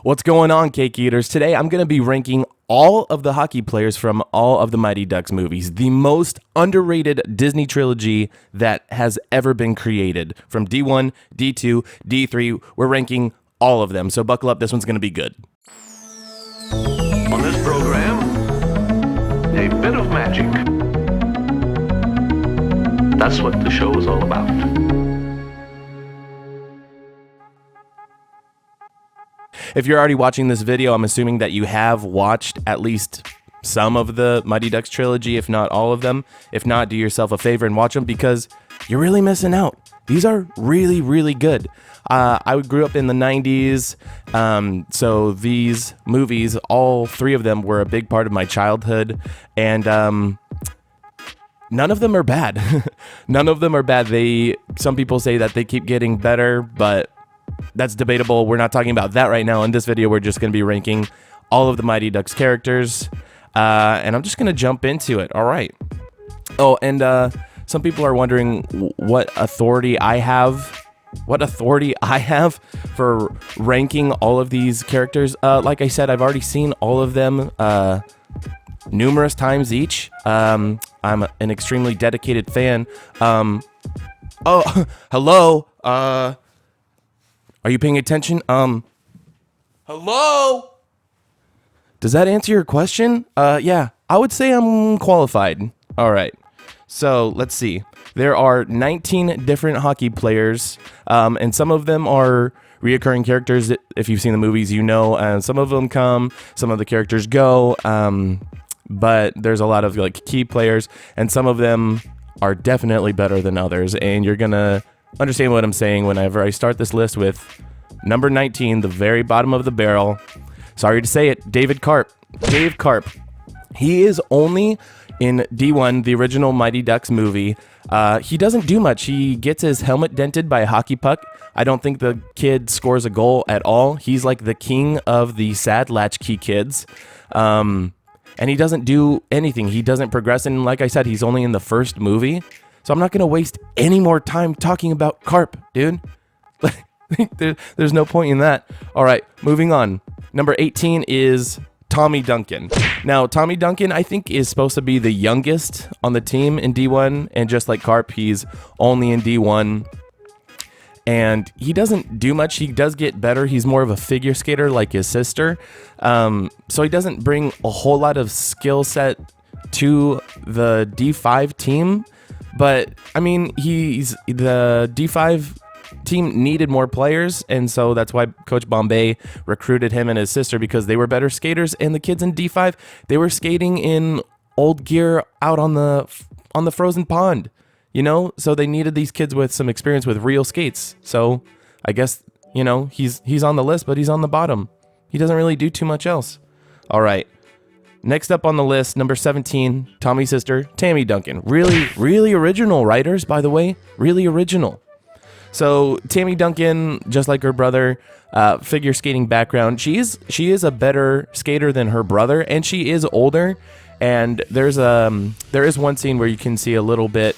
What's going on, cake eaters? Today I'm going to be ranking all of the hockey players from all of the Mighty Ducks movies, the most underrated Disney trilogy that has ever been created. From D1, D2, D3, we're ranking all of them, so buckle up, this one's going to be good. On this program, a bit of magic. That's what the show is all about. If you're already watching this video, I'm assuming that you have watched at least some of the Mighty Ducks trilogy, if not all of them. If not, do yourself a favor and watch them because you're really missing out. These are really, really good. I grew up in the 90s, so these movies, all three of them were a big part of my childhood, and none of them are bad. None of them are bad. Some people say that they keep getting better, but that's debatable. We're not talking about that right now. In this video, we're just going to be ranking all of the Mighty Ducks characters, and I'm just going to jump into it. All right. Oh, and some people are wondering what authority I have for ranking all of these characters. Like I said, I've already seen all of them numerous times each. I'm an extremely dedicated fan. Oh, hello. Are you paying attention? Hello? Does that answer your question? Yeah, I would say I'm qualified. All right. So let's see. There are 19 different hockey players, and some of them are reoccurring characters. If you've seen the movies, you know, and some of them come, some of the characters go, but there's a lot of like key players, and some of them are definitely better than others, and you're gonna understand what I'm saying whenever I start this list with number 19, the very bottom of the barrel. Sorry to say it, Karp. Dave Karp. He is only in D1, the original Mighty Ducks movie. He doesn't do much. He gets his helmet dented by a hockey puck. I don't think the kid scores a goal at all. He's like the king of the sad latchkey kids. And he doesn't do anything. He doesn't progress. And like I said, he's only in the first movie. So I'm not going to waste any more time talking about Karp, dude. There's no point in that. All right, moving on. Number 18 is Tammy Duncan. Now, Tammy Duncan, I think, is supposed to be the youngest on the team in D1. And just like Karp, he's only in D1. And he doesn't do much. He does get better. He's more of a figure skater like his sister. So he doesn't bring a whole lot of skill set to the D5 team. But, I mean, the D5 team needed more players, and so that's why Coach Bombay recruited him and his sister, because they were better skaters, and the kids in D5, they were skating in old gear out on the frozen pond, you know? So they needed these kids with some experience with real skates. So I guess, you know, he's on the list, but he's on the bottom. He doesn't really do too much else. All right. Next up on the list, number 17, Tommy's sister, Tammy Duncan. Really, really original writers, by the way. Really original. So Tammy Duncan, just like her brother, figure skating background. She is a better skater than her brother, and she is older. And there is one scene where you can see a little bit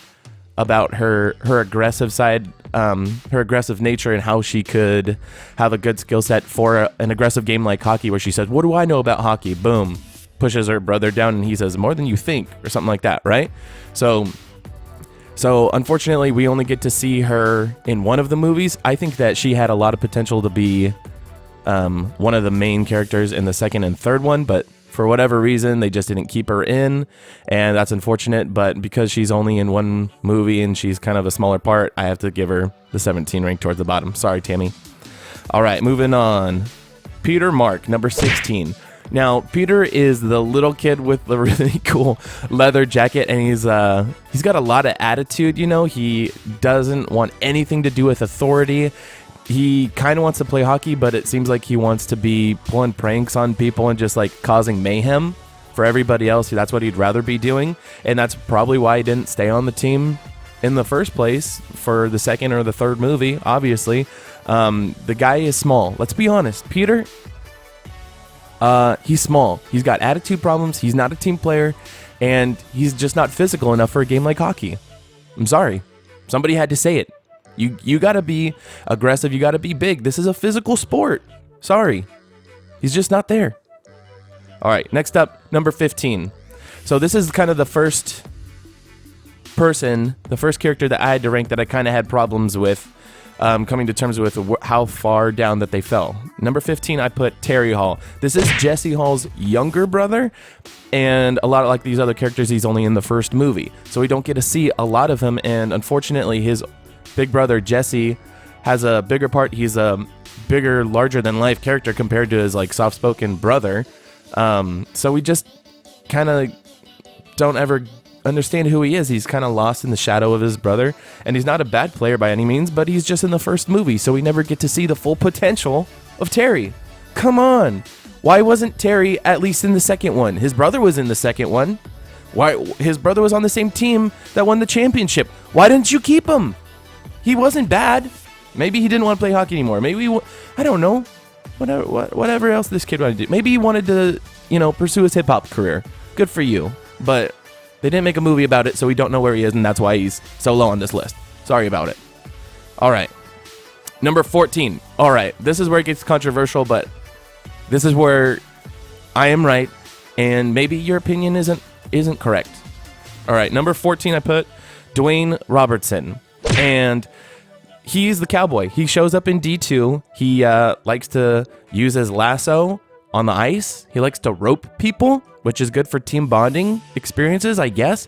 about her aggressive side, her aggressive nature, and how she could have a good skill set for an aggressive game like hockey, where she says, "What do I know about hockey?" Boom. Pushes her brother down, and he says, "More than you think," or something like that, right? So unfortunately, we only get to see her in one of the movies. I think that she had a lot of potential to be one of the main characters in the second and third one, but for whatever reason, they just didn't keep her in, and that's unfortunate. But because she's only in one movie and she's kind of a smaller part, I have to give her the 17 rank towards the bottom. Sorry, Tammy. All right, moving on. Peter Mark, number 16. Now, Peter is the little kid with the really cool leather jacket, and he's got a lot of attitude, you know. He doesn't want anything to do with authority. He kind of wants to play hockey, but it seems like he wants to be pulling pranks on people and just like causing mayhem for everybody else. That's what he'd rather be doing, and that's probably why he didn't stay on the team in the first place for the second or the third movie, obviously. The guy is small. Let's be honest. Peter... he's small. He's got attitude problems. He's not a team player, and he's just not physical enough for a game like hockey. I'm sorry. Somebody had to say it. You got to be aggressive. You got to be big. This is a physical sport. Sorry. He's just not there. All right, next up, number 15. So this is kind of the first character that I had to rank that I kind of had problems with coming to terms with how far down that they fell. Number 15, I put Terry Hall. This is Jesse Hall's younger brother, and a lot of like these other characters, he's only in the first movie, so we don't get to see a lot of him, and unfortunately, his big brother, Jesse, has a bigger part. He's a bigger, larger-than-life character compared to his like soft-spoken brother, so we just kind of don't ever understand who he is. He's kind of lost in the shadow of his brother, and he's not a bad player by any means, but he's just in the first movie, so we never get to see the full potential of Terry. Come on. Why wasn't Terry at least in the second one? His brother was in the second one. Why? His brother was on the same team that won the championship. Why didn't you keep him? He wasn't bad. Maybe he didn't want to play hockey anymore. Maybe I don't know. Whatever else this kid wanted to do. Maybe he wanted to, pursue his hip-hop career. Good for you. But they didn't make a movie about it, so we don't know where he is, and that's why he's so low on this list. Sorry about it. All right. Number 14. All right. This is where it gets controversial, but this is where I am right, and maybe your opinion isn't correct. All right. Number 14, I put Dwayne Robertson, and he's the cowboy. He shows up in D2. He likes to use his lasso on the ice. He likes to rope people, which is good for team bonding experiences, I guess.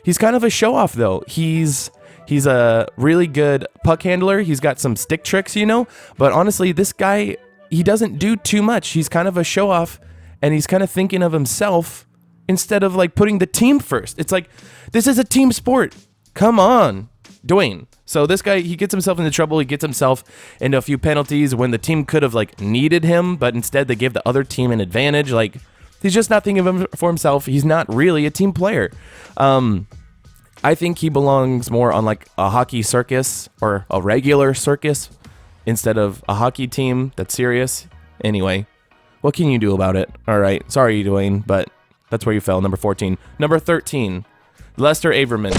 He's kind of a show-off, though. He's a really good puck handler. He's got some stick tricks, But honestly, this guy, he doesn't do too much. He's kind of a show-off, and he's kind of thinking of himself instead of, like, putting the team first. It's like, this is a team sport. Come on, Dwayne. So this guy, he gets himself into trouble. He gets himself into a few penalties when the team could have, like, needed him, but instead they give the other team an advantage. Like, he's just not thinking of him for himself. He's not really a team player. I think he belongs more on like a hockey circus or a regular circus instead of a hockey team that's serious. Anyway, what can you do about it? All right. Sorry, Dwayne, but that's where you fell. Number 14. Number 13, Lester Averman.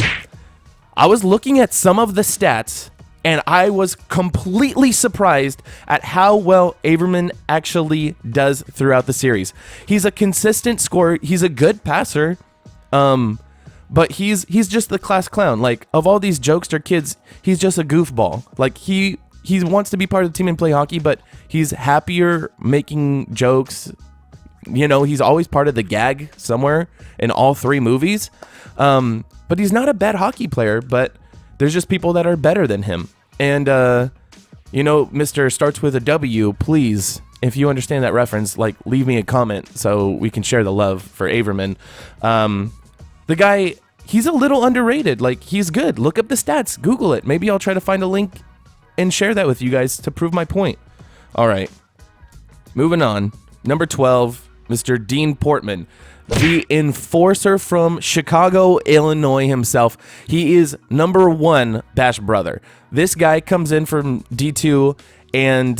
I was looking at some of the stats, and I was completely surprised at how well Averman actually does throughout the series. He's a consistent scorer. He's a good passer, but he's just the class clown. Like, of all these jokester kids, he's just a goofball. Like, he wants to be part of the team and play hockey, but he's happier making jokes. He's always part of the gag somewhere in all three movies. But he's not a bad hockey player, but there's just people that are better than him. And, Mr. Starts with a W, please, if you understand that reference, like, leave me a comment so we can share the love for Averman. The guy, he's a little underrated. Like, he's good. Look up the stats. Google it. Maybe I'll try to find a link and share that with you guys to prove my point. All right. Moving on. Number 12, Mr. Dean Portman. The enforcer from Chicago, Illinois himself. He is number 1 Bash brother. This guy comes in from D2, and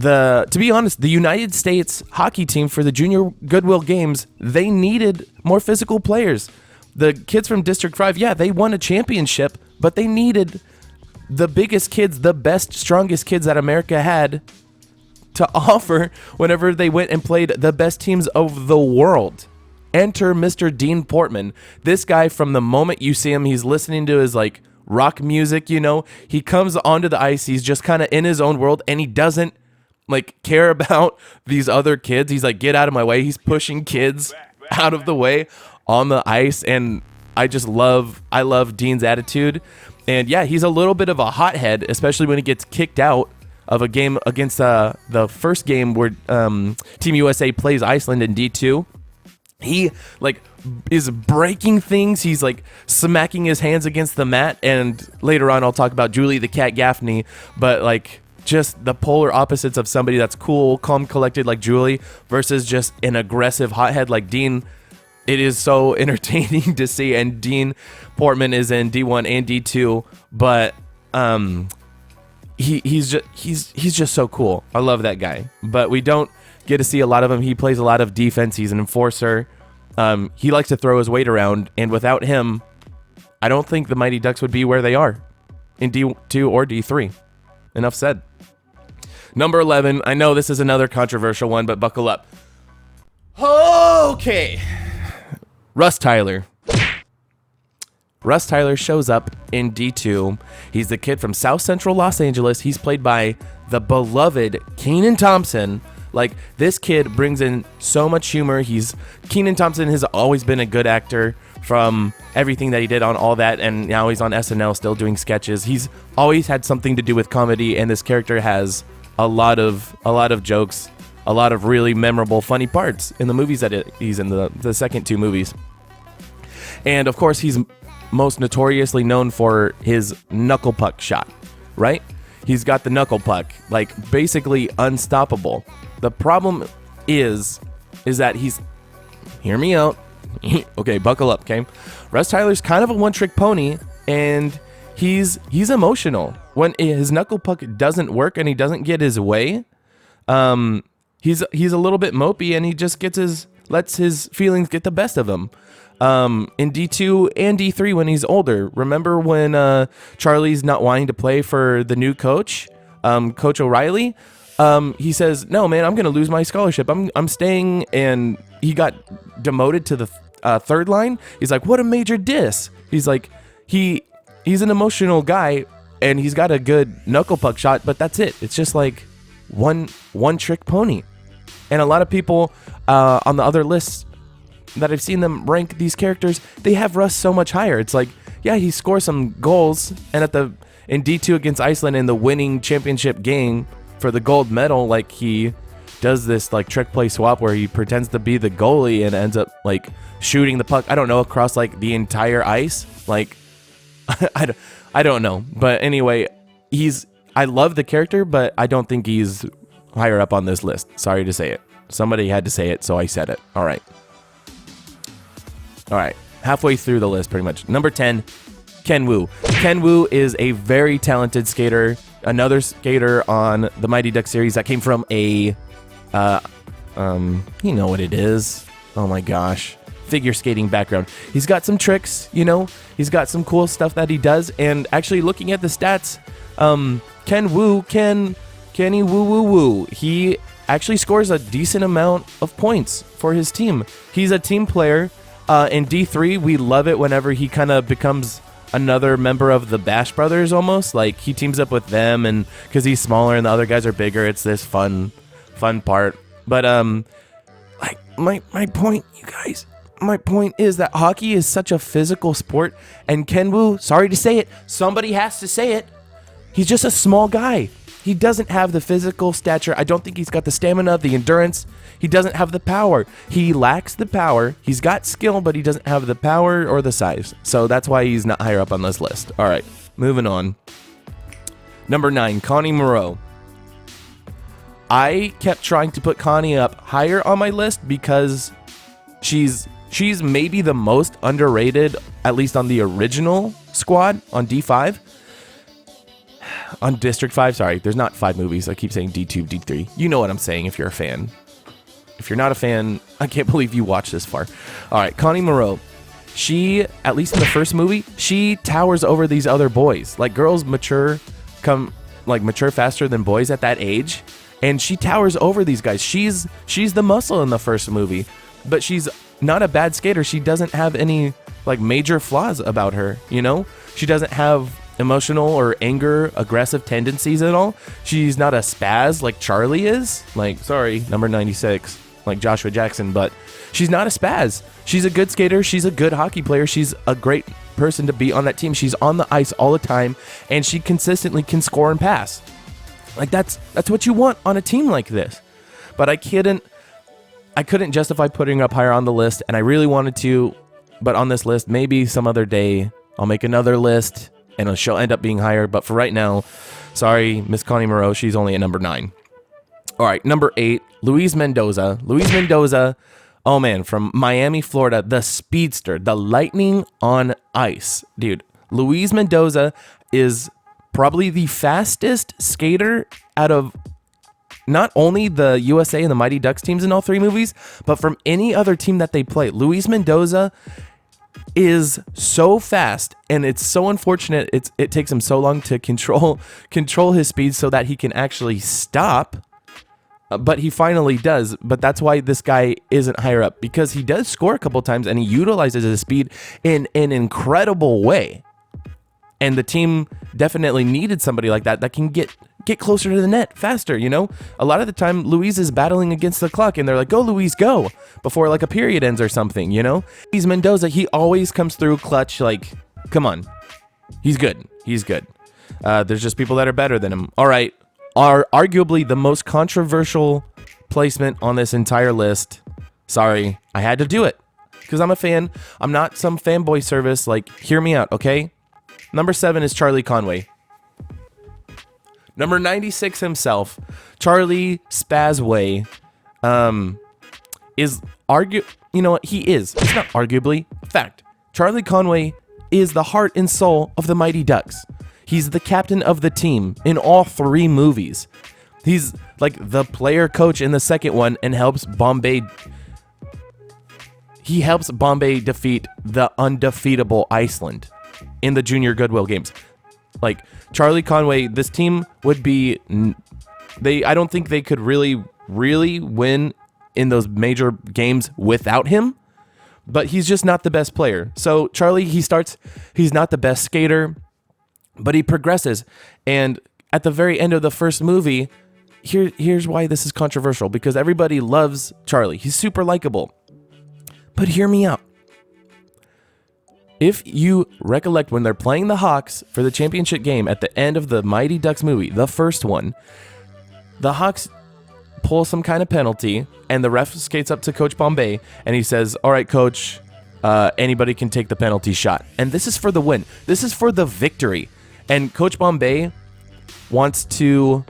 to be honest, the United States hockey team for the Junior Goodwill Games, they needed more physical players. The kids from District 5, yeah, they won a championship, but they needed the biggest kids, the best, strongest kids that America had to offer whenever they went and played the best teams of the world. Enter Mr. Dean Portman. This guy, from the moment you see him, he's listening to his like rock music, he comes onto the ice, he's just kind of in his own world, and he doesn't like care about these other kids. He's like, get out of my way. He's pushing kids out of the way on the ice, and I love Dean's attitude. And yeah, he's a little bit of a hothead, especially when he gets kicked out of a game against the first game where Team USA plays Iceland in D2. He like is breaking things. He's like smacking his hands against the mat, and later on I'll talk about Julie the Cat Gaffney, but like just the polar opposites of somebody that's cool, calm, collected like Julie versus just an aggressive hothead like Dean. It is so entertaining to see, and Dean Portman is in D1 and D2, but he's just so cool. I love that guy, but we don't get to see a lot of him. He plays a lot of defense. He's an enforcer. He likes to throw his weight around, and without him, I don't think the Mighty Ducks would be where they are in D2 or D3. Enough said. Number 11. I know this is another controversial one, but buckle up. Okay. Russ Tyler. Russ Tyler shows up in D2. He's the kid from South Central Los Angeles. He's played by the beloved Kenan Thompson. Like, this kid brings in so much humor. Kenan Thompson has always been a good actor from everything that he did on All That, and now he's on SNL still doing sketches. He's always had something to do with comedy, and this character has a lot of jokes, a lot of really memorable, funny parts in the movies that he's in, the second two movies. And of course, he's most notoriously known for his knuckle puck shot, right? He's got the knuckle puck, like, basically unstoppable. The problem is that hear me out. Okay, buckle up, okay? Russ Tyler's kind of a one-trick pony, and he's emotional. When his knuckle puck doesn't work and he doesn't get his way, he's a little bit mopey, and he just lets his feelings get the best of him. In D2 and D3 when he's older. Remember when Charlie's not wanting to play for the new coach, Coach O'Reilly? He says, "No, man, I'm going to lose my scholarship. I'm staying," and he got demoted to the third line. He's like, "What a major diss." He's like, he's an emotional guy, and he's got a good knuckle puck shot, but that's it. It's just like one trick pony. And a lot of people on the other lists that I've seen them rank these characters, they have Russ so much higher. It's like, yeah, he scores some goals, and in D2 against Iceland in the winning championship game for the gold medal, like, he does this like trick play swap where he pretends to be the goalie and ends up like shooting the puck, I don't know, across like the entire ice. Like, I don't know. But anyway, I love the character, but I don't think he's higher up on this list. Sorry to say it. Somebody had to say it, so I said it. All right. Halfway through the list, pretty much. Number 10, Ken Wu. Ken Wu is a very talented skater. Another skater on the Mighty Ducks series that came from a, you know what it is. Oh my gosh. Figure skating background. He's got some tricks, he's got some cool stuff that he does. And actually looking at the stats, Kenny Woo, he actually scores a decent amount of points for his team. He's a team player. In D3, we love it whenever he kind of becomes another member of the Bash Brothers almost. Like, he teams up with them, and because he's smaller and the other guys are bigger, it's this fun part. But, like, my point, you guys, my point is that hockey is such a physical sport, and Ken Wu, sorry to say it, somebody has to say it, he's just a small guy. He doesn't have the physical stature. I don't think he's got the stamina, the endurance. He doesn't have the power. He lacks the power. He's got skill, but he doesn't have the power or the size. So that's why he's not higher up on this list. All right, moving on. Number 9, Connie Moreau. I kept trying to put Connie up higher on my list because she's maybe the most underrated, at least on the original squad on D5. On District 5, sorry, there's not 5 movies. I keep saying D2, D3. You know what I'm saying if you're a fan. If you're not a fan, I can't believe you watched this far. All right, Connie Moreau. She, at least in the first movie, she towers over these other boys. Like, girls mature faster than boys at that age, and she towers over these guys. She's the muscle in the first movie, but she's not a bad skater. She doesn't have any like major flaws about her, She doesn't have emotional or aggressive tendencies at all. She's not a spaz like Charlie is. Like, sorry, number 96, like Joshua Jackson, but she's not a spaz. She's a good skater. She's a good hockey player. She's a great person to be on that team. She's on the ice all the time, and she consistently can score and pass. Like, that's what you want on a team like this. But I couldn't justify putting her up higher on the list, and I really wanted to, but on this list, maybe some other day I'll make another list and she'll end up being higher. But for right now, sorry, Miss Connie Moreau, she's only at number 9. All right, number 8, Louise Mendoza. Louise Mendoza, oh man, from Miami, Florida, the speedster, the lightning on ice. Dude, Louise Mendoza is probably the fastest skater out of not only the USA and the Mighty Ducks teams in all 3 movies, but from any other team that they play. Louise Mendoza is so fast, and it's so unfortunate it takes him so long to control his speed so that he can actually stop. But he finally does. But that's why this guy isn't higher up, because he does score a couple times and he utilizes his speed in an incredible way. And the team definitely needed somebody like that can get closer to the net faster, you know? A lot of the time, Louise is battling against the clock, and they're like, go, Louise, go, before, like, a period ends or something, you know? Louise Mendoza, he always comes through clutch, like, come on. He's good. He's good. There's just people that are better than him. All right. Arguably the most controversial placement on this entire list. Sorry, I had to do it, because I'm a fan. I'm not some fanboy service. Like, hear me out, okay? Number 7 is Charlie Conway. Number 96 himself, Charlie Spazway, is you know what? He is. It's not arguably. Fact. Charlie Conway is the heart and soul of the Mighty Ducks. He's the captain of the team in all 3 movies. He's like the player coach in the second one and helps Bombay. He helps Bombay defeat the undefeatable Iceland in the Junior Goodwill Games. Like, Charlie Conway, this team would be, I don't think they could really win in those major games without him, but he's just not the best player. So Charlie, he's not the best skater, but he progresses. And at the very end of the first movie, here's why this is controversial, because everybody loves Charlie. He's super likable. But hear me out. If you recollect when they're playing the Hawks for the championship game at the end of the Mighty Ducks movie, the first one, the Hawks pull some kind of penalty, and the ref skates up to Coach Bombay, and he says, all right, Coach, anybody can take the penalty shot. And this is for the win. This is for the victory. And Coach Bombay wants to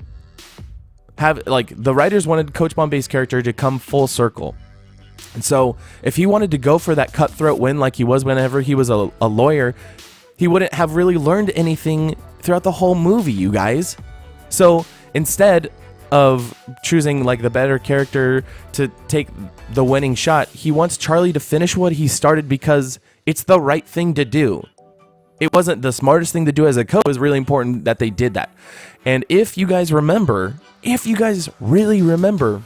have, like, the writers wanted Coach Bombay's character to come full circle. And so if he wanted to go for that cutthroat win like he was whenever he was a lawyer, he wouldn't have really learned anything throughout the whole movie, you guys. So instead of choosing, like, the better character to take the winning shot, he wants Charlie to finish what he started because it's the right thing to do. It wasn't the smartest thing to do as a coach. It was really important that they did that. And if you guys really remember,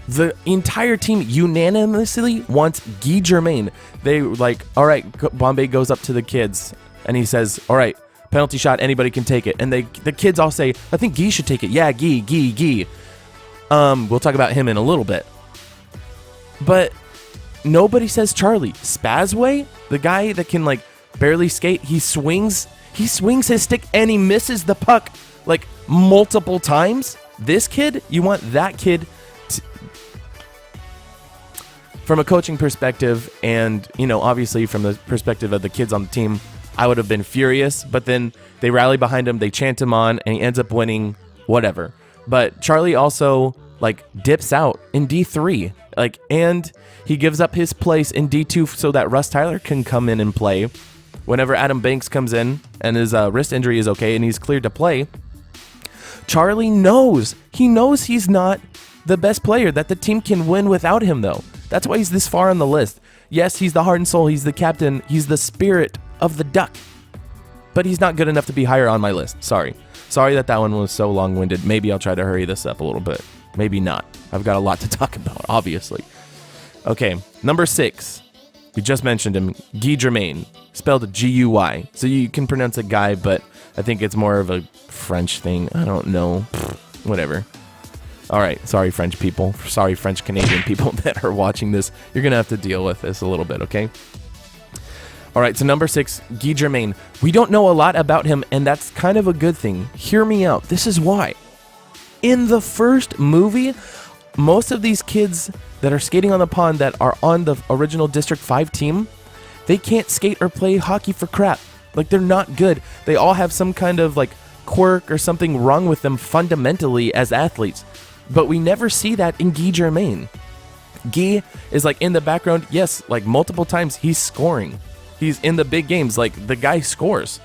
the entire team unanimously wants Guy Jermaine. They like, all right, Bombay goes up to the kids and he says, all right, penalty shot, anybody can take it. And the kids all say, I think Guy should take it. Yeah, Guy. We'll talk about him in a little bit. But nobody says Charlie. Spazway, the guy that can, like, barely skate, he swings his stick and he misses the puck, like, multiple times. This kid, you want that kid from a coaching perspective, and, you know, obviously from the perspective of the kids on the team, I would have been furious, but then they rally behind him, they chant him on, and he ends up winning, whatever. But Charlie also, like, dips out in D3, like, and he gives up his place in D2 so that Russ Tyler can come in and play. Whenever Adam Banks comes in and his wrist injury is okay and he's cleared to play, Charlie knows he's not the best player, that the team can win without him, though. That's why he's this far on the list. Yes, he's the heart and soul, he's the captain, he's the spirit of the Duck. But he's not good enough to be higher on my list. Sorry that one was so long-winded. Maybe I'll try to hurry this up a little bit. Maybe not. I've got a lot to talk about, obviously. Okay, number 6. We just mentioned him, Guy Jermaine, spelled G-U-Y. So you can pronounce it Guy, but I think it's more of a French thing. I don't know. Whatever. All right, sorry, French people. Sorry, French Canadian people that are watching this. You're going to have to deal with this a little bit, okay? All right, so number 6, Guy Jermaine. We don't know a lot about him, and that's kind of a good thing. Hear me out. This is why. In the first movie, most of these kids that are skating on the pond that are on the original District 5 team, they can't skate or play hockey for crap. Like, they're not good. They all have some kind of, like, quirk or something wrong with them fundamentally as athletes. But we never see that in Guy Jermaine. Guy is, like, in the background. Yes, like, multiple times he's scoring. He's in the big games. Like, the guy scores.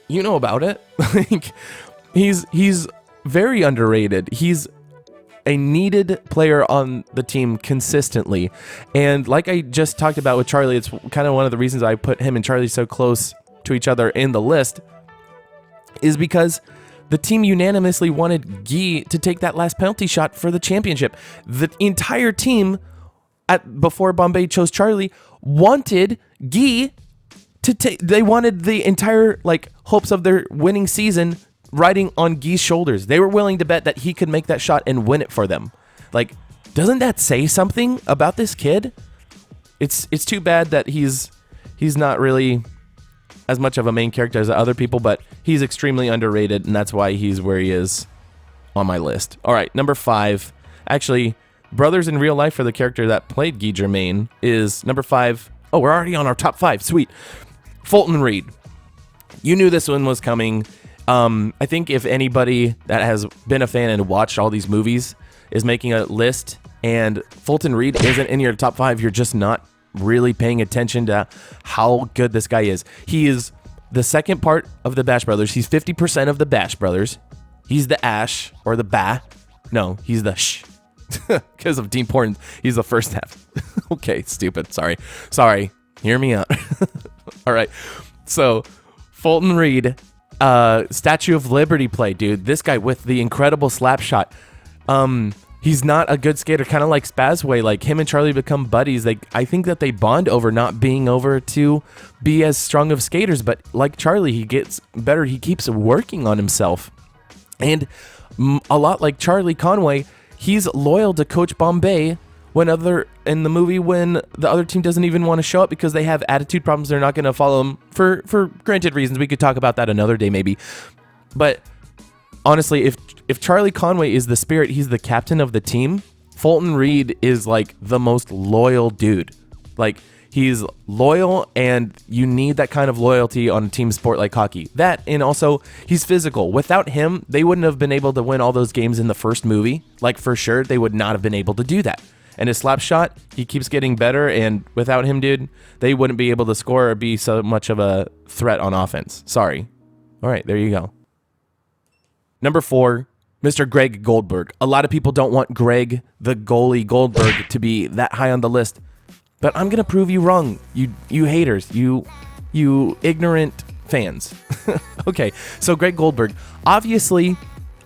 You know about it. Like, he's very underrated. He's a needed player on the team consistently. And like I just talked about with Charlie, it's kind of one of the reasons I put him and Charlie so close to each other in the list is because the team unanimously wanted Guy to take that last penalty shot for the championship. The entire team before Bombay chose Charlie wanted Guy to take. They wanted the entire hopes of their winning season riding on Guy's shoulders. They were willing to bet that he could make that shot and win it for them. Doesn't that say something about this kid? It's too bad that he's not really as much of a main character as other people, but he's extremely underrated, and that's why he's where he is on my list. All right, number 5. Actually, brothers in real life for the character that played Guy Jermaine is number 5. Oh, we're already on our top 5. Sweet. Fulton Reed. You knew this one was coming. I think if anybody that has been a fan and watched all these movies is making a list and Fulton Reed isn't in your top 5, you're just not really paying attention to how good this guy is. He is the second part of the Bash Brothers. He's 50% of the Bash Brothers. He's the Ash or the Ba. No, he's the Sh. Because of Dean Portman, he's the first half. Okay, stupid. Sorry. Hear me out. All right. So, Fulton Reed, Statue of Liberty play, dude. This guy with the incredible slap shot. He's not a good skater, kind of like Spaz way. Him and Charlie become buddies. I think that they bond over not being over to be as strong of skaters. But like Charlie, he gets better. He keeps working on himself. And a lot like Charlie Conway, he's loyal to Coach Bombay when the other team doesn't even want to show up because they have attitude problems. They're not going to follow him for granted reasons. We could talk about that another day maybe. But honestly, if Charlie Conway is the spirit, he's the captain of the team, Fulton Reed is the most loyal dude. He's loyal, and you need that kind of loyalty on a team sport like hockey. That, and also, he's physical. Without him, they wouldn't have been able to win all those games in the first movie. For sure, they would not have been able to do that. And his slap shot, he keeps getting better, and without him, dude, they wouldn't be able to score or be so much of a threat on offense. Sorry. All right, there you go. Number 4, Mr. Greg Goldberg. A lot of people don't want Greg, the goalie Goldberg, to be that high on the list. But I'm going to prove you wrong, you haters, you ignorant fans. Okay, so Greg Goldberg, obviously,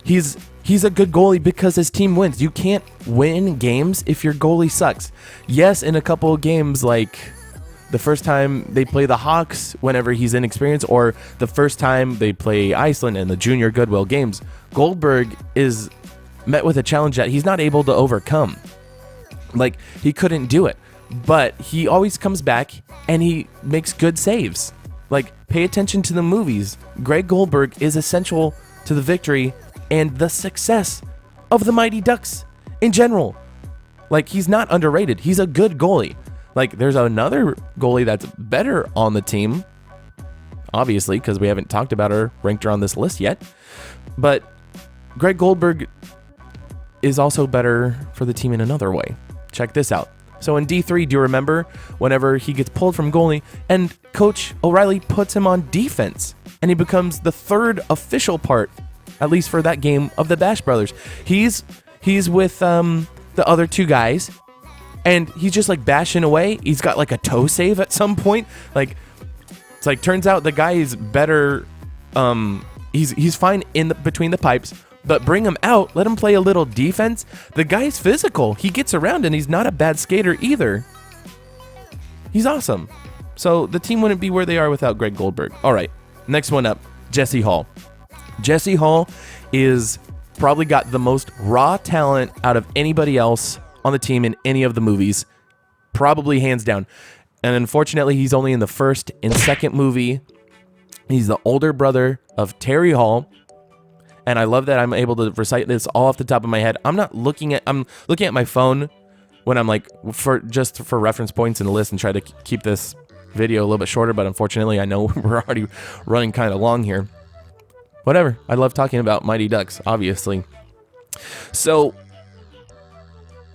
he's a good goalie because his team wins. You can't win games if your goalie sucks. Yes, in a couple of games, the first time they play the Hawks whenever he's inexperienced, or the first time they play Iceland in the Junior Goodwill games, Goldberg is met with a challenge that he's not able to overcome. He couldn't do it. But he always comes back and he makes good saves. Pay attention to the movies. Greg Goldberg is essential to the victory and the success of the Mighty Ducks in general. He's not underrated. He's a good goalie. There's another goalie that's better on the team, obviously, because we haven't talked about her, ranked her on this list yet. But Greg Goldberg is also better for the team in another way. Check this out. So in D3, do you remember whenever he gets pulled from goalie and Coach O'Reilly puts him on defense and he becomes the third official part, at least for that game, of the Bash Brothers. He's with the other two guys and he's just bashing away. He's got a toe save at some point. It's turns out the guy is better. He's fine between the pipes. But bring him out, let him play a little defense. The guy's physical. He gets around and he's not a bad skater either. He's awesome. So the team wouldn't be where they are without Greg Goldberg. All right, next one up, Jesse Hall. Jesse Hall is probably got the most raw talent out of anybody else on the team in any of the movies. Probably hands down. And unfortunately, he's only in the first and second movie. He's the older brother of Terry Hall. And I love that I'm able to recite this all off the top of my head. I'm looking at my phone when I'm for reference points in the list and try to keep this video a little bit shorter. But unfortunately, I know we're already running kind of long here. Whatever. I love talking about Mighty Ducks, obviously. So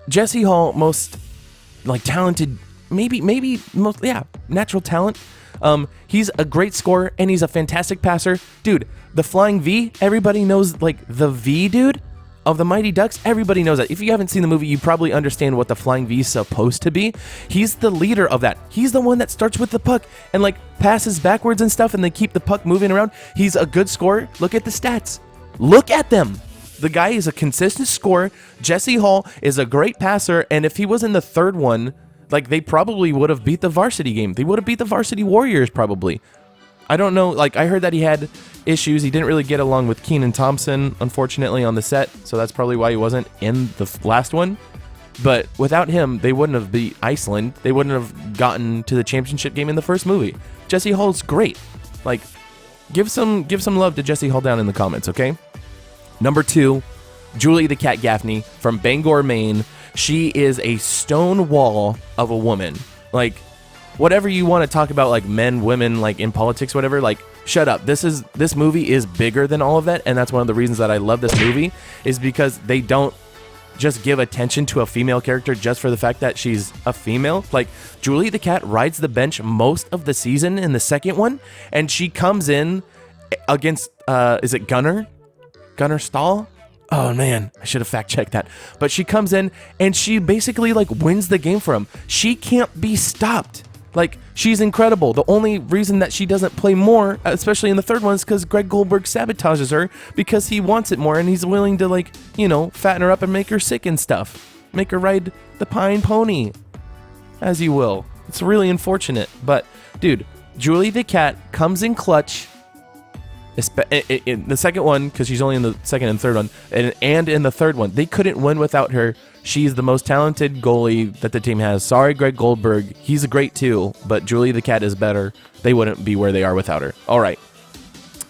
Jesse Hall, most talented, maybe most, natural talent. He's a great scorer and he's a fantastic passer. Dude, the flying V, everybody knows the V, dude. of the Mighty Ducks. Everybody knows that. If you haven't seen the movie, you probably understand what the Flying V is supposed to be. He's the leader of that. He's the one that starts with the puck and like passes backwards and stuff, and they keep the puck moving around. He's a good scorer. Look at the stats. Look at them. The guy is a consistent scorer. Jesse Hall is a great passer, and if he was in the third one, like, they probably would have beat the varsity game. They would have beat the varsity Warriors probably. I don't know. Like, I heard that he had issues. He didn't really get along with Keenan Thompson, unfortunately, on the set. So that's probably why he wasn't in the last one. But without him, they wouldn't have beat Iceland. They wouldn't have gotten to the championship game in the first movie. Jesse Hall's great. Like, give some love to Jesse Hall down in the comments, okay? Number 2, Julie the Cat Gaffney from Bangor, Maine. She is a stone wall of a woman. Like, whatever you want to talk about, like men, women, like in politics, whatever, like, shut up. This movie is bigger than all of that, and that's one of the reasons that I love this movie, is because they don't just give attention to a female character just for the fact that she's a female. Like, Julie the Cat rides the bench most of the season in the second one, and she comes in against, is it Gunnar Stahl? Oh man, I should have fact checked that. But she comes in and she basically like wins the game for him. She can't be stopped. Like, she's incredible. The only reason that she doesn't play more, especially in the third one, is because Greg Goldberg sabotages her because he wants it more, and he's willing to, like, you know, fatten her up and make her sick and stuff. Make her ride the pine pony, as you will. It's really unfortunate. But, dude, Julie the Cat comes in clutch. In the second one, because she's only in the second and third one, and in the third one, they couldn't win without her. She's the most talented goalie that the team has. Sorry, Greg Goldberg. He's a great too, but Julie the Cat is better. They wouldn't be where they are without her. All right.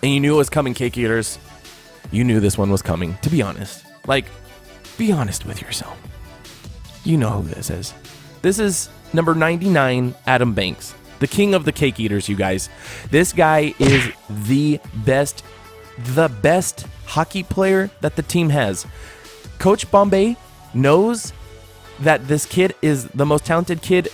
And you knew it was coming, Cake Eaters. You knew this one was coming, to be honest. Like, be honest with yourself. You know who this is. This is number 99, Adam Banks. The king of the Cake Eaters, you guys. This guy is the best hockey player that the team has. Coach Bombay knows that this kid is the most talented kid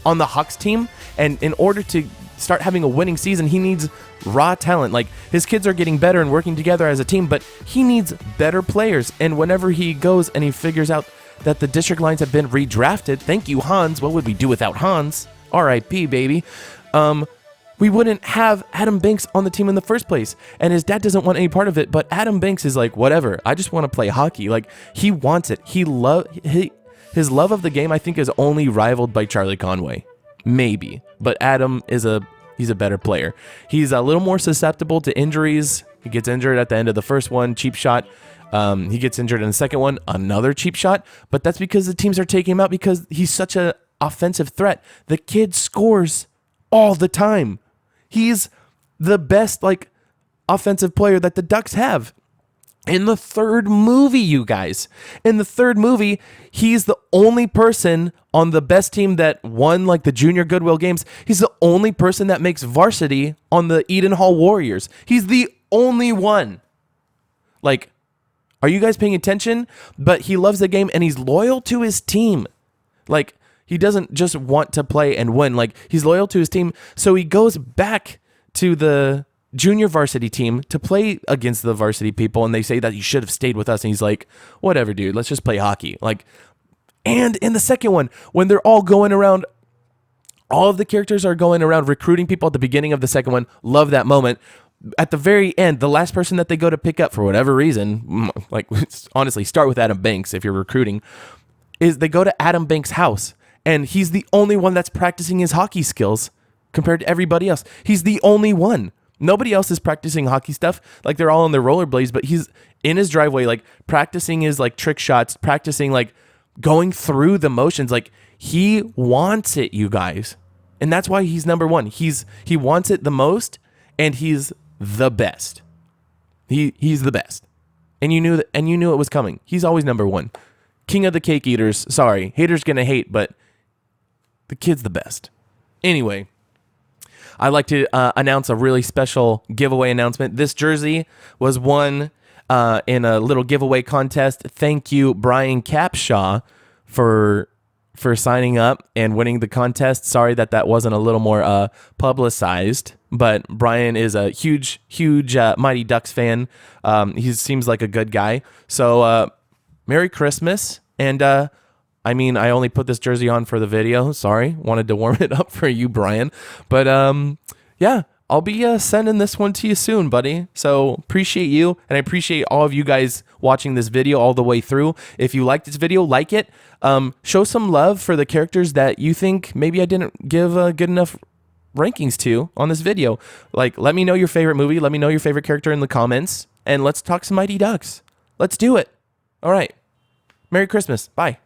on the Hawks team, and in order to start having a winning season, he needs raw talent. Like, his kids are getting better and working together as a team, but he needs better players. And whenever he goes and he figures out that the district lines have been redrafted, thank you, Hans. What would we do without Hans? R.I.P., baby. We wouldn't have Adam Banks on the team in the first place. And his dad doesn't want any part of it, but Adam Banks is like, whatever. I just want to play hockey. Like, he wants it. His love of the game, I think, is only rivaled by Charlie Conway. Maybe. But Adam is he's a better player. He's a little more susceptible to injuries. He gets injured at the end of the first one, cheap shot. He gets injured in the second one, another cheap shot. But that's because the teams are taking him out because he's such a offensive threat. The kid scores all the time. He's the best, like, offensive player that the Ducks have. In the third movie, you guys. In the third movie, he's the only person on the best team that won, like, the Junior Goodwill games. He's the only person that makes varsity on the Eden Hall Warriors. He's the only one. Like, are you guys paying attention? But he loves the game and he's loyal to his team. Like, he doesn't just want to play and win. Like, he's loyal to his team. So he goes back to the junior varsity team to play against the varsity people. And they say that you should have stayed with us. And he's like, whatever, dude, let's just play hockey. Like, and in the second one, when they're all going around, all of the characters are going around recruiting people at the beginning of the second one. Love that moment. At the very end, the last person that they go to pick up for whatever reason, like, honestly, start with Adam Banks if you're recruiting, is they go to Adam Banks' house. And he's the only one that's practicing his hockey skills compared to everybody else. He's the only one. Nobody else is practicing hockey stuff. Like, they're all on their rollerblades, but he's in his driveway, like, practicing his, like, trick shots, practicing, like, going through the motions. Like, he wants it, you guys. And that's why he's number one. He wants it the most, and he's the best. He's the best. And you knew it was coming. He's always number one. King of the Cake Eaters. Sorry, haters gonna hate, but the kid's the best. Anyway, I'd like to announce a really special giveaway announcement. This jersey was won in a little giveaway contest. Thank you, Brian Capshaw, for signing up and winning the contest. Sorry that wasn't a little more publicized, but Brian is a huge Mighty Ducks fan. He seems like a good guy. So Merry Christmas. And I mean, I only put this jersey on for the video. Sorry. Wanted to warm it up for you, Brian. But yeah, I'll be sending this one to you soon, buddy. So appreciate you, and I appreciate all of you guys watching this video all the way through. If you like this video, like it. Show some love for the characters that you think maybe I didn't give good enough rankings to on this video. Like, let me know your favorite movie. Let me know your favorite character in the comments, and let's talk some Mighty Ducks. Let's do it. All right. Merry Christmas. Bye.